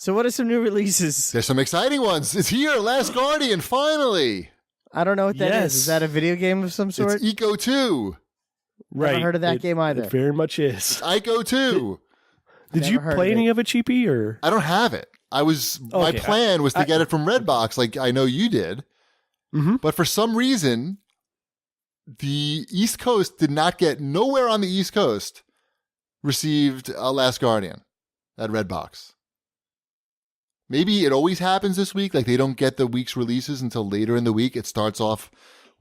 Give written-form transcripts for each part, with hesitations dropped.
So what are some new releases? There's some exciting ones. It's here, Last Guardian, finally. I don't know what that is. Is that a video game of some sort? It's Eco 2. Right. Never heard of that game either. It very much is. It's Ico 2. Did you play any of it, Cheapy? Or I don't have it. My plan was to get it from Redbox, like I know you did. Mm-hmm. But for some reason, the East Coast did not get, nowhere on the East Coast received Last Guardian at Redbox. Maybe it always happens this week. Like they don't get the week's releases until later in the week. It starts off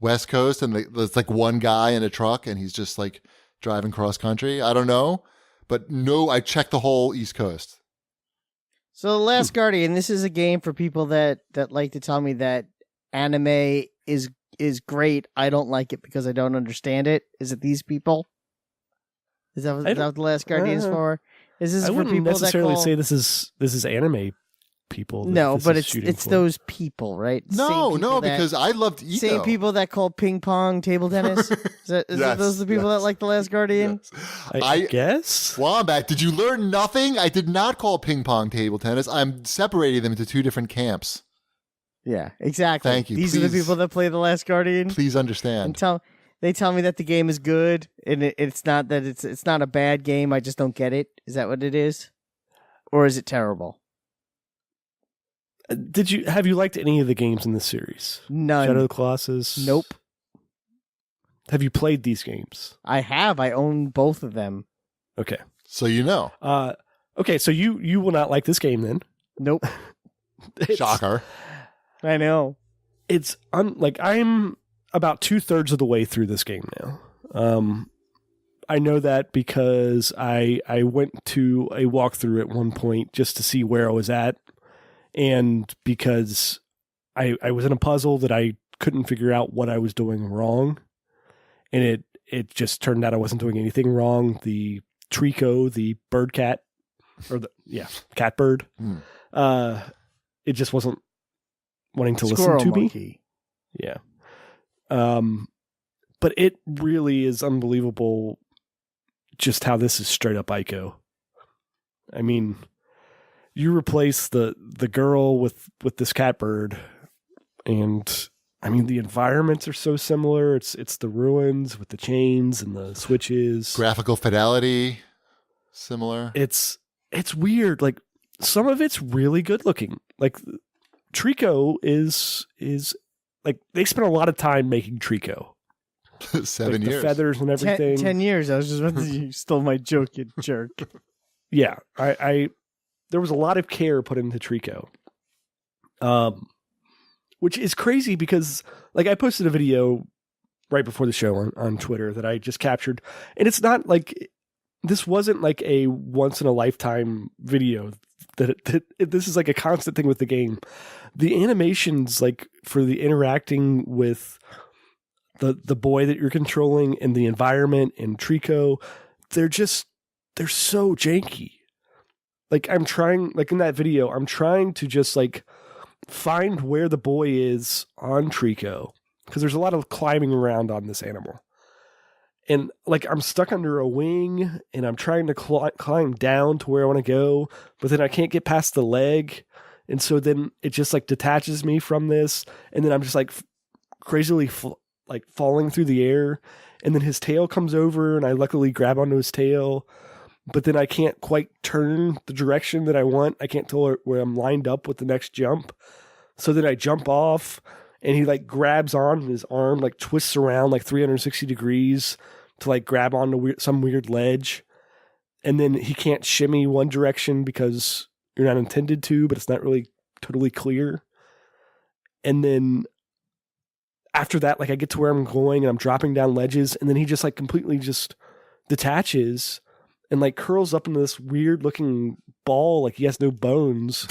West Coast and there's like one guy in a truck and he's just like driving cross country. I don't know. But no, I checked the whole East Coast. So The Last Guardian, this is a game for people that like to tell me that anime is great. I don't like it because I don't understand it. Is it these people? Is that what The Last Guardian is for? Is this I for wouldn't people necessarily that call... say this is anime people. No, but it's those people, right? No, because I loved Eco. Same people that call ping pong table tennis. Is that those the people that like The Last Guardian? Yes. I guess. Wombat, did you learn nothing? I did not call ping pong table tennis. I'm separating them into two different camps. Yeah, exactly. Thank you. These are the people that play The Last Guardian. Please understand. And they tell me that the game is good, and it's not that it's not a bad game. I just don't get it. Is that what it is, or is it terrible? Have you liked any of the games in this series? None. Shadow of the Colossus? Nope. Have you played these games? I have. I own both of them. Okay. So you know. Okay, so you will not like this game then. Nope. Shocker. I know. It's I'm about 2/3 of the way through this game now. I know that because I went to a walkthrough at one point just to see where I was at. And because I was in a puzzle that I couldn't figure out what I was doing wrong. And it just turned out I wasn't doing anything wrong. The Trico, the bird cat, cat bird, it just wasn't wanting to Squirrel listen to monkey. me. Yeah. But it really is unbelievable just how this is straight up Ico. I mean, you replace the girl with this catbird, and I mean the environments are so similar. It's the ruins with the chains and the switches. Graphical fidelity, similar. It's weird. Like some of it's really good looking. Like Trico is like they spent a lot of time making Trico. 7 like years. The feathers and everything. 10 years. I was just about to you stole my joke, you jerk. Yeah, I there was a lot of care put into Trico. Which is crazy because like I posted a video right before the show on Twitter that I just captured, and it's not like this wasn't like a once in a lifetime video that this is like a constant thing with the game. The animations like for the interacting with the boy that you're controlling and the environment and Trico, they're so janky. Like I'm trying, like in that video, I'm trying to just like find where the boy is on Trico because there's a lot of climbing around on this animal. And like I'm stuck under a wing and I'm trying to climb down to where I want to go, but then I can't get past the leg. And so then it just like detaches me from this. And then I'm just like crazily like falling through the air. And then his tail comes over and I luckily grab onto his tail. But then I can't quite turn the direction that I want. I can't tell where I'm lined up with the next jump. So then I jump off and he like grabs on his arm, like twists around like 360 degrees to like grab onto some weird ledge. And then he can't shimmy one direction because you're not intended to, but it's not really totally clear. And then after that, like I get to where I'm going and I'm dropping down ledges and then he just like completely just detaches and like curls up into this weird looking ball, like he has no bones.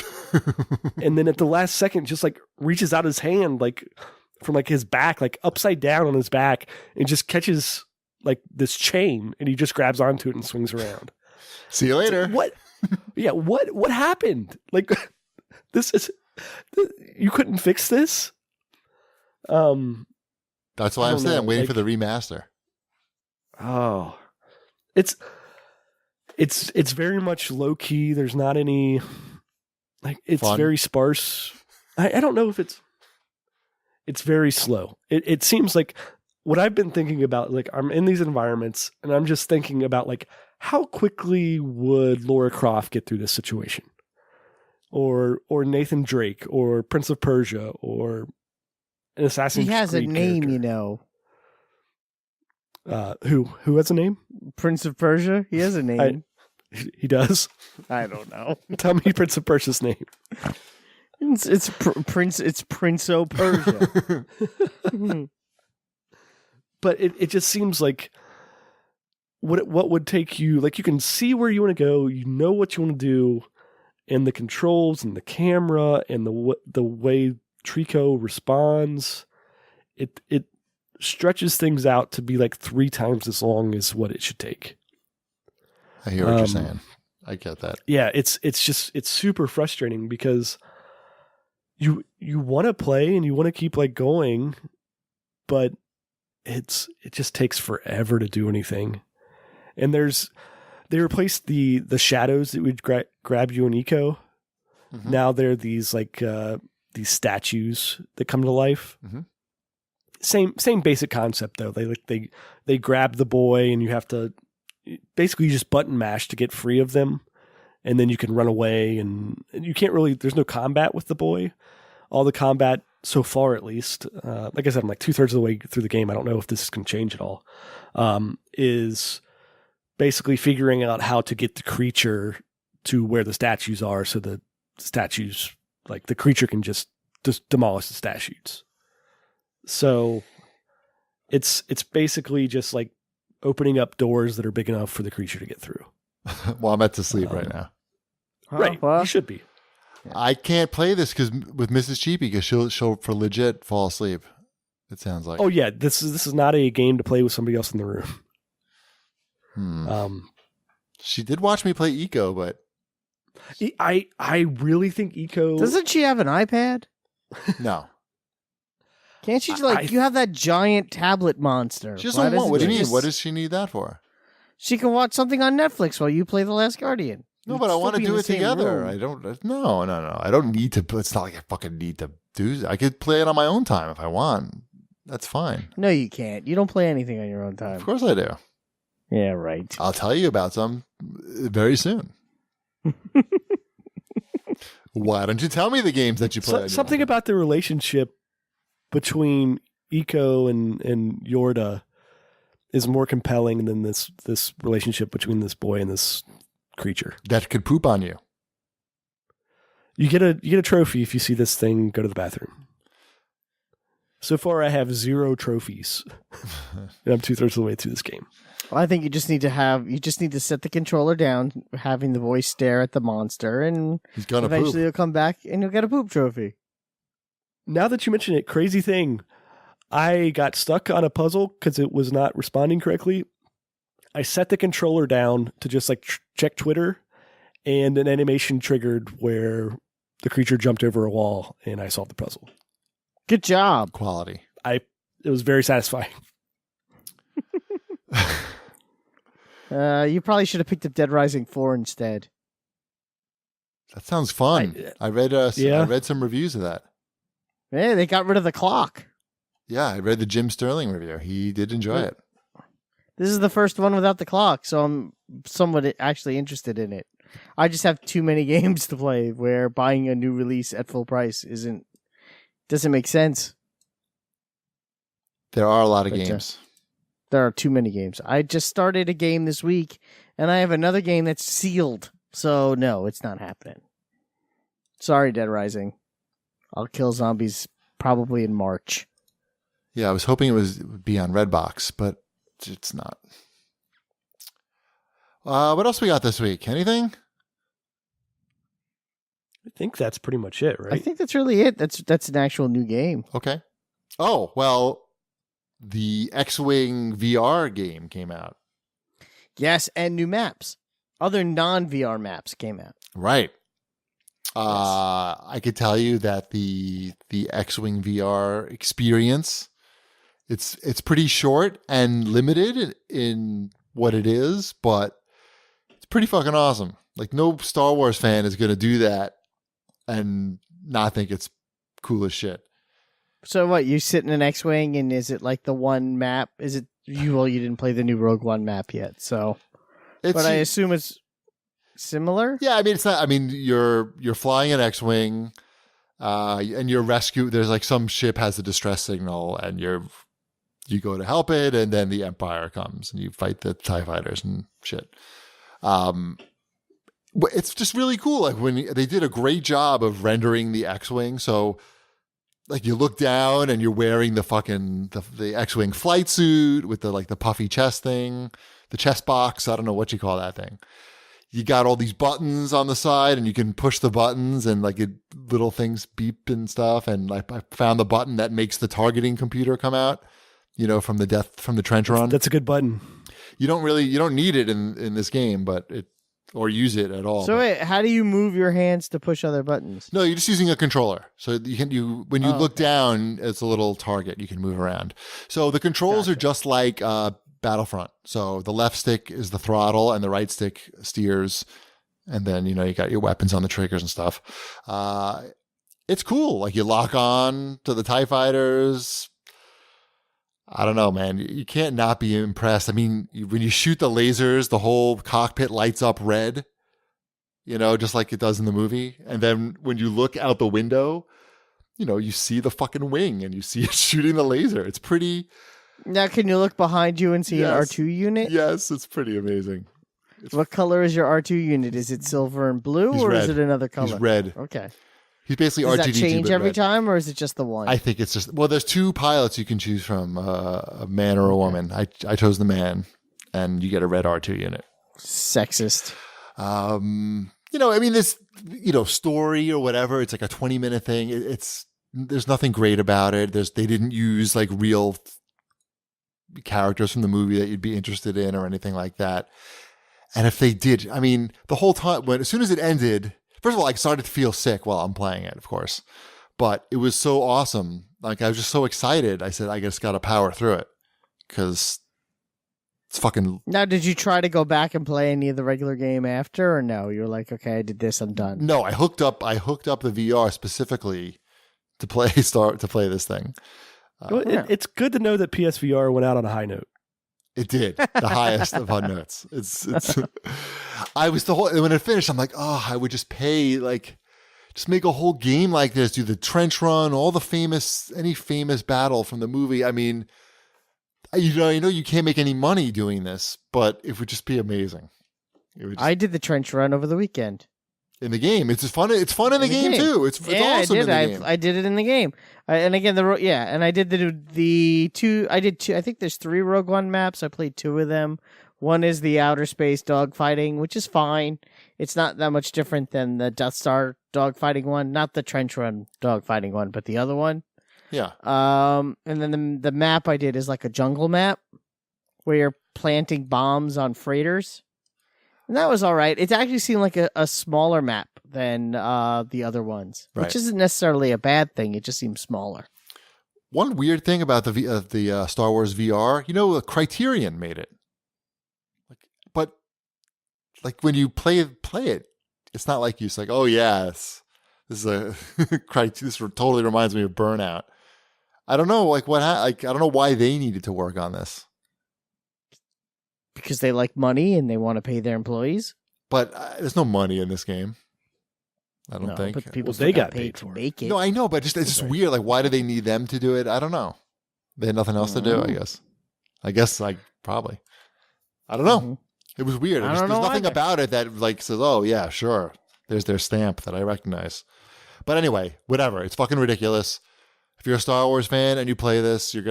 And then at the last second, just like reaches out his hand, like from like his back, like upside down on his back, and just catches like this chain, and he just grabs onto it and swings around. See you later. Like, what? Yeah. What happened? Like you couldn't fix this. That's why I'm saying I'm waiting for the remaster. Oh, it's very much low key. There's not any Like it's Fun. very sparse. I don't know if it's very slow. It seems like what I've been thinking about, like I'm in these environments and I'm just thinking about like how quickly would Lara Croft get through this situation? Or Nathan Drake or Prince of Persia or an Assassin's Creed He has a name, character. Who has a name? Prince of Persia. He has a name. He does. I don't know. Tell me Prince of Persia's name. It's Prince. It's Prince of Persia. But it just seems like what would take you, like you can see where you want to go, you know what you want to do, and the controls and the camera and the way Trico responds, it stretches things out to be like 3 times as long as what it should take. I hear what you're saying. I get that. Yeah, it's super frustrating because you want to play and you want to keep like going, but it just takes forever to do anything. And they replaced the shadows that would grab you in Eco. Mm-hmm. Now they're these like these statues that come to life. Mm-hmm. Same basic concept though. They grab the boy and you have to basically just button mash to get free of them, and then you can run away and you can't really. There's no combat with the boy. All the combat so far, at least, like I said, I'm like 2/3 of the way through the game. I don't know if this can change at all. Is basically figuring out how to get the creature to where the statues are, so the statues, like the creature, can just demolish the statues. So it's basically just like opening up doors that are big enough for the creature to get through. Well, I'm at to sleep right now. Right, you should be. I can't play this with Mrs. Cheapy because she'll for legit fall asleep. It sounds like. Oh yeah, this is not a game to play with somebody else in the room. She did watch me play Eco, but I really think Eco. Doesn't she have an iPad? No. Can't she you have that giant tablet monster? She doesn't want. What do you mean? What does she need that for? She can watch something on Netflix while you play The Last Guardian. No, but I want to do it together. I don't. No. I don't need to. It's not like I fucking need to do. I could play it on my own time if I want. That's fine. No, you can't. You don't play anything on your own time. Of course I do. Yeah, right. I'll tell you about some very soon. Why don't you tell me the games that you play? Something about the relationship between Eco and Yorda is more compelling than this relationship between this boy and this creature that could poop on you. You get a trophy if you see this thing go to the bathroom. So far, I have 0 trophies, and I'm 2/3 of the way through this game. Well, I think you just need to set the controller down, having the voice stare at the monster, and he's gonna eventually he'll come back and you'll get a poop trophy. Now that you mention it, crazy thing, I got stuck on a puzzle because it was not responding correctly. I set the controller down to just like check Twitter, and an animation triggered where the creature jumped over a wall, and I solved the puzzle. Good job. Quality. It was very satisfying. You probably should have picked up Dead Rising 4 instead. That sounds fun. I read some reviews of that. Yeah, they got rid of the clock. Yeah, I read the Jim Sterling review. He did enjoy it. This is the first one without the clock, so I'm somewhat actually interested in it. I just have too many games to play where buying a new release at full price doesn't make sense. There are a lot of games. There are too many games. I just started a game this week, and I have another game that's sealed. So, no, it's not happening. Sorry, Dead Rising. I'll kill zombies probably in March. Yeah, I was hoping it would be on Redbox, but it's not. What else we got this week? Anything? I think that's pretty much it, right? I think that's really it. That's an actual new game. Okay. Oh, well, the X-Wing VR game came out. Yes, and new maps. Other non-VR maps came out. Right. Yes. I could tell you that the X-Wing VR experience, it's pretty short and limited in what it is, but it's pretty fucking awesome. Like, no Star Wars fan is going to do that and not think it's cool as shit. So what? You sit in an X-wing, and is it like the one map? Is it you? Well, you didn't play the new Rogue One map yet, so. But I assume it's similar. Yeah, I mean it's not. I mean you're flying an X-wing, and you're rescue. There's like some ship has a distress signal, and you go to help it, and then the Empire comes and you fight the TIE fighters and shit. It's just really cool. Like when they did a great job of rendering the X-wing, so. Like you look down and you're wearing the X-wing flight suit with the puffy chest thing, the chest box. I don't know what you call that thing. You got all these buttons on the side and you can push the buttons and little things beep and stuff. And I found the button that makes the targeting computer come out, from the trench run. That's a good button. You don't need it in this game, or use it at all. So wait, how do you move your hands to push other buttons? No, you're just using a controller. So when you look down, it's a little target you can move around. So the controls are just like Battlefront. So the left stick is the throttle and the right stick steers. And then, you got your weapons on the triggers and stuff. It's cool. Like you lock on to the TIE fighters. I don't know, man. You can't not be impressed. I mean, when you shoot the lasers, the whole cockpit lights up red, just like it does in the movie. And then when you look out the window, you see the fucking wing and you see it shooting the laser. It's pretty. Now, can you look behind you and see an R2 unit? Yes, it's pretty amazing. What color is your R2 unit? Is it silver and blue, or red. Is it another color? He's red. Okay. He's basically Does R2D2. Does that change every red. time, or is it just the one? I think it's just, there's two pilots you can choose from, a man or a woman. I chose the man, and you get a red R2 unit. Sexist. This, story or whatever, it's like a 20-minute thing. There's nothing great about it. They didn't use like real characters from the movie that you'd be interested in or anything like that. And if they did, the whole time, as soon as it ended, first of all, I started to feel sick while I'm playing it, of course. But it was so awesome. Like, I was just so excited. I said, I just got to power through it. Because it's fucking... Now, did you try to go back and play any of the regular game after, or no? You were like, okay, I did this, I'm done. No, I hooked up the VR specifically to play this thing. It's good to know that PSVR went out on a high note. It did. The highest of high notes. It's when it finished, I'm like, oh, I would just pay, just make a whole game like this, do the trench run, any famous battle from the movie. I mean, you can't make any money doing this, but it would just be amazing. I did the trench run over the weekend. In the game, it's just fun. It's fun in the game too. It's awesome. I did. In the game. I did it in the game, and again and I did the two. I did two. I think there's 3 Rogue One maps. I played 2 of them. One is the outer space dogfighting, which is fine. It's not that much different than the Death Star dogfighting one, not the trench run dogfighting one, but the other one. Yeah. And then the map I did is like a jungle map where you're planting bombs on freighters. And that was all right. It actually seemed like a smaller map than the other ones, which isn't necessarily a bad thing. It just seems smaller. One weird thing about the Star Wars VR, Criterion made it. But when you play it, it's not like it's like, oh yes, this totally reminds me of Burnout. I don't know, I don't know why they needed to work on this. Because they like money and they want to pay their employees. But there's no money in this game. I don't think. But people they got paid to make it. No, I know, but it's just weird. Like, why do they need them to do it? I don't know. They had nothing else to do, I guess. Probably. I don't know. Mm-hmm. It was weird. There's nothing about it that says, oh yeah, sure. There's their stamp that I recognize. But anyway, whatever. It's fucking ridiculous. If you're a Star Wars fan and you play this, you'd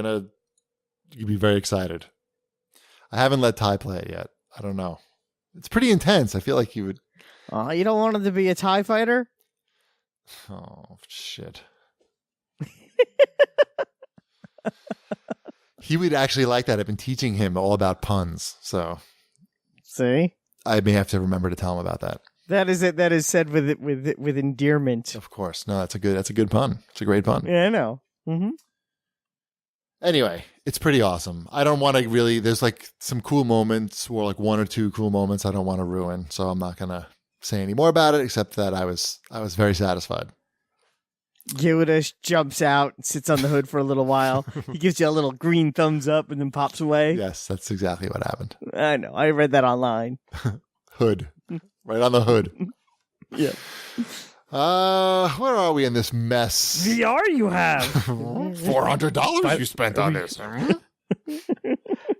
be very excited. I haven't let Ty play it yet. I don't know. It's pretty intense. I feel like you would. You don't want him to be a TIE fighter? Oh, shit. He would actually like that. I've been teaching him all about puns. So. See? I may have to remember to tell him about that. That is it. That is said with endearment. Of course. No, that's a good pun. It's a great pun. Yeah, I know. Mm-hmm. Anyway, it's pretty awesome. I don't want to really, there's some cool moments or 1 or 2 cool moments I don't want to ruin. So I'm not going to say any more about it except that I was very satisfied. Yoda jumps out and sits on the hood for a little while. He gives you a little green thumbs up and then pops away. Yes, that's exactly what happened. I know. I read that online. Hood. Right on the hood. Yeah. Where are we in this mess? VR you have. $400 you spent on this.